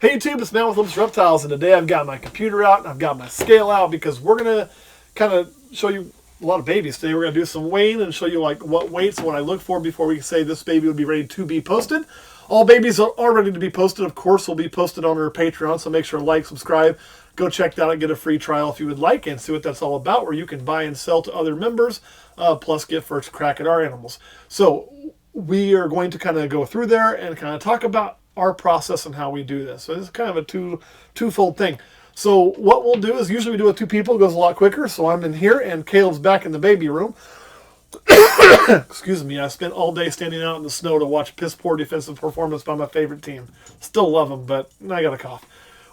Hey YouTube, it's Matt with Olympus Reptiles, and today I've got my computer out and I've got my scale out because we're going to kind of show you a lot of babies today. We're going to do some weighing and show you like what weights and what I look for before we say this baby would be ready to be posted. All babies are ready to be posted, of course, will be posted on our Patreon, so make sure to like, subscribe, go check that out and get a free trial if you would like and see what that's all about, where you can buy and sell to other members, plus get first crack at our animals. So we are going to kind of go through there and kind of talk about our process and how we do this. So this is kind of a twofold thing. So what we'll do is usually we do it with two people. It goes a lot quicker. So I'm in here and Caleb's back in the baby room. Excuse me. I spent all day standing out in the snow to watch piss poor defensive performance by my favorite team. Still love them, but I got a cough.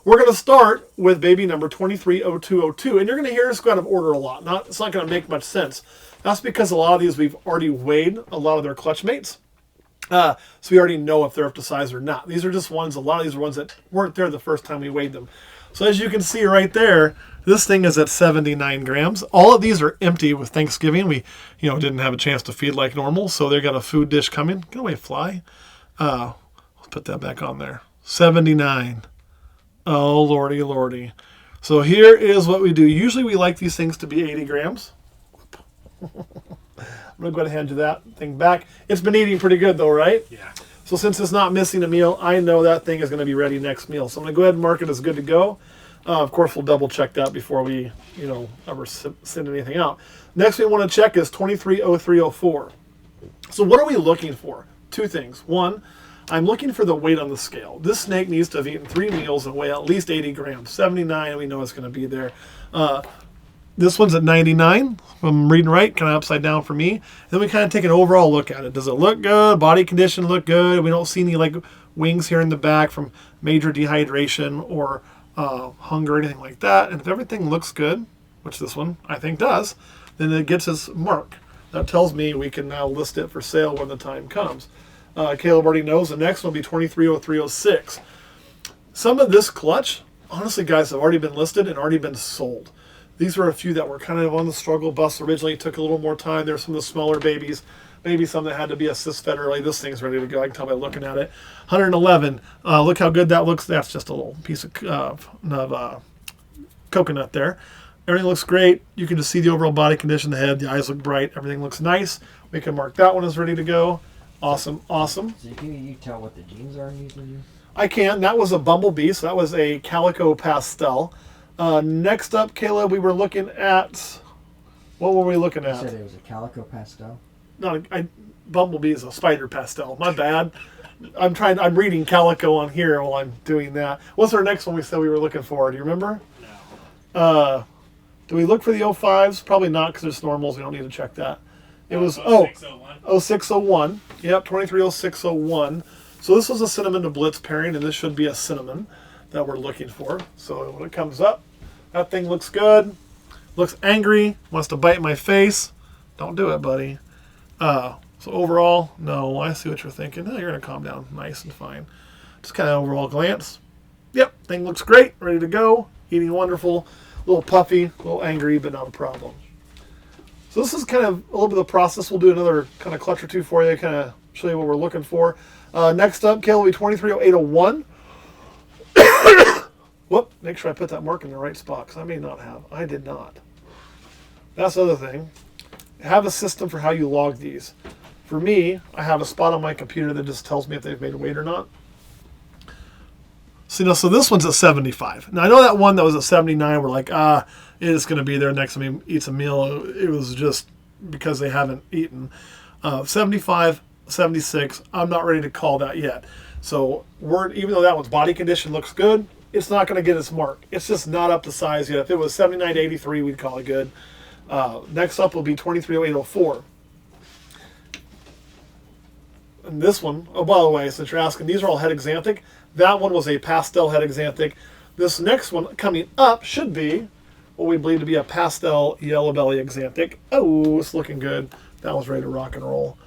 We're going to start with baby number 230202. And you're going to hear us go out of order a lot. It's not going to make much sense. That's because a lot of these we've already weighed a lot of their clutch mates. So we already know if they're up to size or not. These are just ones, a lot of these are ones that weren't there the first time we weighed them. So as you can see right there, this thing is at 79 grams. All of these are empty with Thanksgiving. We, didn't have a chance to feed like normal, so they got a food dish coming. Get away, fly. Let's put that back on there. 79. Oh, lordy, lordy. So here is what we do. Usually we like these things to be 80 grams. I'm going to go ahead and hand you that thing back. It's been eating pretty good though, right? Yeah. So since it's not missing a meal, I know that thing is going to be ready next meal. So I'm going to go ahead and mark it as good to go. Of course, we'll double check that before we, ever send anything out. Next we want to check is 230304. So what are we looking for? Two things. One, I'm looking for the weight on the scale. This snake needs to have eaten 3 meals and weigh at least 80 grams. 79, we know it's going to be there. This one's at 99. If I'm reading right, kind of upside down for me. Then we kind of take an overall look at it. Does it look good? Body condition look good? We don't see any wings here in the back from major dehydration or hunger or anything like that. And if everything looks good, which this one I think does, then it gets its mark. That tells me we can now list it for sale when the time comes. Caleb already knows the next one will be 230306. Some of this clutch, honestly guys, have already been listed and already been sold. These were a few that were kind of on the struggle bus originally. It took a little more time. There's some of the smaller babies, maybe some that had to be assist fed early. This thing's ready to go. I can tell by looking at it. 111. Look how good that looks. That's just a little piece of coconut there. Everything looks great. You can just see the overall body condition, the head, the eyes look bright. Everything looks nice. We can mark that one as ready to go. Awesome, awesome. So can you tell what the genes are usually? I can. That was a bumblebee, so that was a calico pastel. Next up, Caleb, we were looking at, what were we looking at? You said it was a calico pastel? No, bumblebee is a spider pastel. My bad. I'm reading calico on here while I'm doing that. What's our next one we said we were looking for? Do you remember? No. Do we look for the 05s? Probably not because it's normals. We don't need to check that. It was 0601. Yep, 230601. So this was a cinnamon to blitz pairing, and this should be a cinnamon that we're looking for. So when it comes up, that thing looks good. Looks angry. Wants to bite my face. Don't do it, buddy. So overall, no, I see what you're thinking. Oh, you're going to calm down nice and fine. Just kind of overall glance. Yep, thing looks great. Ready to go. Eating wonderful. A little puffy, a little angry, but not a problem. So this is kind of a little bit of the process. We'll do another kind of clutch or two for you, kind of show you what we're looking for. Next up, Caleb will be 230801. Whoop, make sure I put that mark in the right spot, because I may not have. I did not. That's the other thing. Have a system for how you log these. For me, I have a spot on my computer that just tells me if they've made a weight or not. So, so this one's at 75. Now, I know that one that was at 79, we're like, it is going to be there next time he eats a meal. It was just because they haven't eaten. 75, 76, I'm not ready to call that yet. So, even though that one's body condition looks good, it's not going to get its mark. It's just not up to size yet. If it was 79 to 83, we'd call it good. Next up will be 230804. And this one, oh, by the way, since you're asking, these are all head exanthic. That one was a pastel head exanthic. This next one coming up should be what we believe to be a pastel yellow belly exanthic. Oh, it's looking good. That was ready to rock and roll.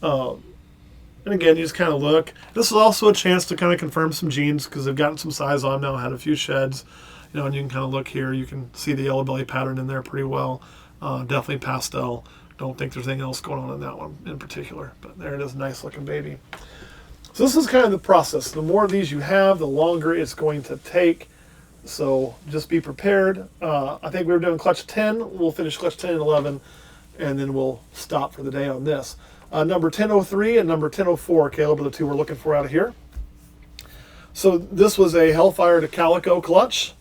And again, you just kind of look. This is also a chance to kind of confirm some genes because they've gotten some size on now, had a few sheds. And you can kind of look here. You can see the yellow belly pattern in there pretty well. Definitely pastel. Don't think there's anything else going on in that one in particular. But there it is, nice looking baby. So this is kind of the process. The more of these you have, the longer it's going to take. So just be prepared. I think we were doing clutch 10. We'll finish clutch 10 and 11, and then we'll stop for the day on this. Number 1003 and number 1004, Caleb, are the two we're looking for out of here. So this was a Hellfire to Calico clutch.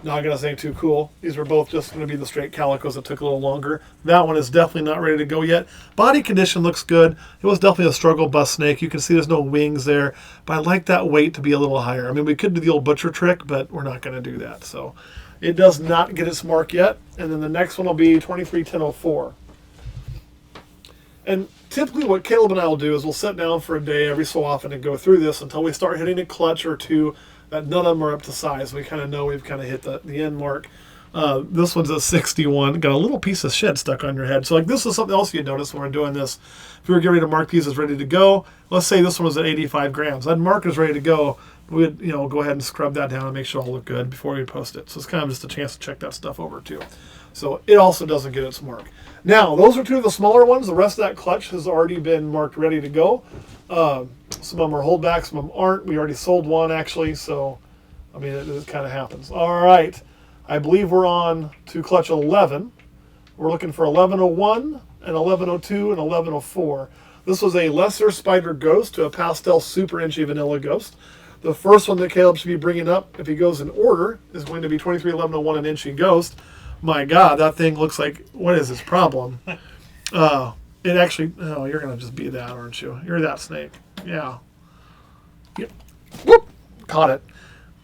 Not going to say too cool. These were both just going to be the straight Calicos that took a little longer. That one is definitely not ready to go yet. Body condition looks good. It was definitely a struggle bust snake. You can see there's no wings there, but I like that weight to be a little higher. I mean, we could do the old butcher trick, but we're not going to do that. So it does not get its mark yet. And then the next one will be 231004. And typically what Caleb and I will do is we'll sit down for a day every so often and go through this until we start hitting a clutch or two that none of them are up to size. We kind of know we've kind of hit the end mark. This one's a 61. Got a little piece of shit stuck on your head. So like this is something else you'd notice when we're doing this. If we were getting ready to mark these as ready to go, let's say this one was at 85 grams. I'd mark it as ready to go. We'd go ahead and scrub that down and make sure it all look good before we post it. So it's kind of just a chance to check that stuff over too. So it also doesn't get its mark. Now, those are two of the smaller ones. The rest of that clutch has already been marked ready to go. Some of them are holdbacks, some of them aren't. We already sold one, actually, so, I mean, it kind of happens. All right. I believe we're on to clutch 11. We're looking for 1101 and 1102 and 1104. This was a lesser spider ghost to a pastel super inchy vanilla ghost. The first one that Caleb should be bringing up, if he goes in order, is going to be 231101, an inchy ghost. My God, that thing looks like, what is his problem? It actually, oh, you're going to just be that, aren't you? You're that snake. Yeah. Yep. Whoop! Caught it.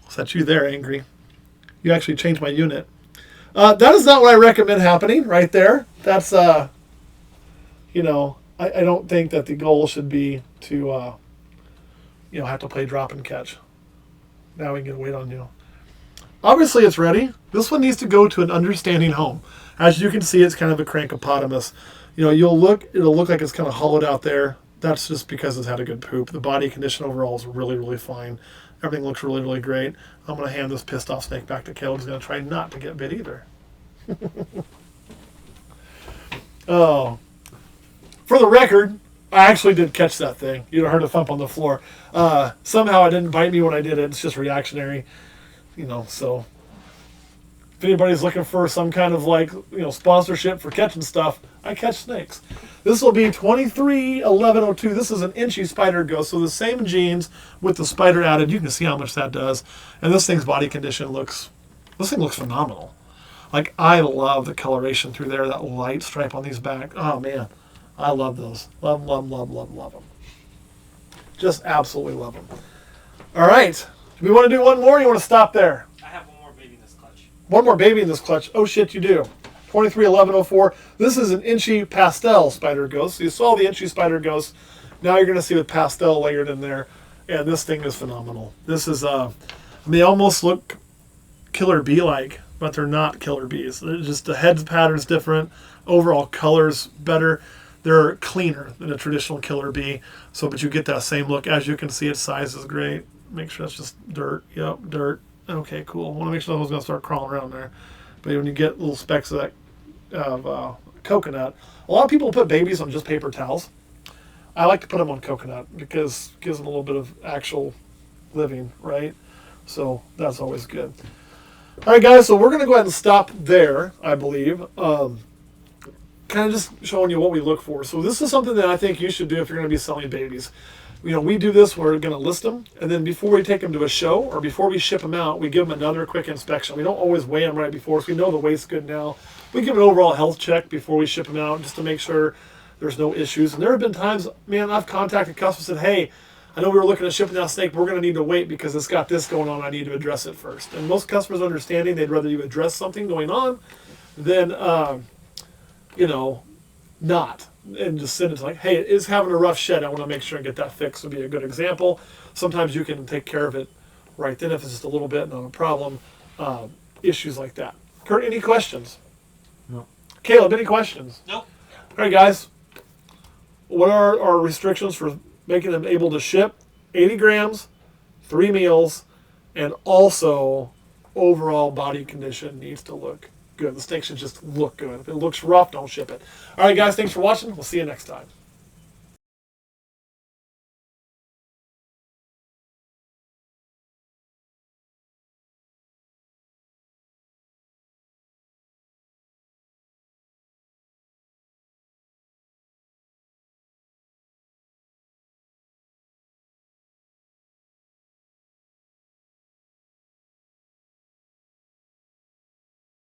Is that you there, Angry? You actually changed my unit. That is not what I recommend happening right there. That's, I don't think that the goal should be to, have to play drop and catch. Now we can wait on you. Obviously, it's ready. This one needs to go to an understanding home. As you can see, it's kind of a crankopotamus. It'll look like it's kind of hollowed out there. That's just because it's had a good poop. The body condition overall is really, really fine. Everything looks really, really great. I'm going to hand this pissed off snake back to Caleb. He's going to try not to get bit either. Oh. For the record, I actually did catch that thing. You'd have heard a thump on the floor. Somehow it didn't bite me when I did it. It's just reactionary. So if anybody's looking for some kind of sponsorship for catching stuff, I catch snakes. This will be 231102. This is an inchy spider ghost, so the same genes with the spider added. You can see how much that does. And this thing's body condition looks phenomenal. Like, I love the coloration through there, that light stripe on these back. Oh man, I love those. Love them. Just absolutely love them. All right. Do we want to do one more, or you want to stop there? I have one more baby in this clutch. One more baby in this clutch. Oh, shit, you do. 231104. This is an inchy pastel spider ghost. So you saw the inchy spider ghost. Now you're going to see the pastel layered in there. And this thing is phenomenal. This is, they almost look killer bee-like, but they're not killer bees. They're just the head pattern's different. Overall color's better. They're cleaner than a traditional killer bee. But you get that same look. As you can see, its size is great. Make sure that's just dirt. Yep, dirt. Okay, cool. I want to make sure that was going to start crawling around there. But when you get little specks of that coconut, a lot of people put babies on just paper towels. I like to put them on coconut because it gives them a little bit of actual living, right? So that's always good. All right, guys, so we're going to go ahead and stop there, I believe. Kind of just showing you what we look for. So this is something that I think you should do if you're going to be selling babies. We do this, we're going to list them, and then before we take them to a show or before we ship them out, we give them another quick inspection. We don't always weigh them right before, so we know the weight's good now. We give an overall health check before we ship them out just to make sure there's no issues. And there have been times, man, I've contacted customers and said, hey, I know we were looking at shipping that snake, but we're going to need to wait because it's got this going on. I need to address it first. And most customers understanding, they'd rather you address something going on than, not. And just send it to like, hey, it is having a rough shed. I want to make sure and get that fixed would be a good example. Sometimes you can take care of it right then if it's just a little bit, not a problem. Issues like that. Kurt, any questions? No. Caleb, any questions? Nope. All right, guys. What are our restrictions for making them able to ship? 80 grams, 3 meals, and also overall body condition needs to look good. The steak should just look good. If it looks rough, don't ship it. All right, guys, thanks for watching. We'll see you next time.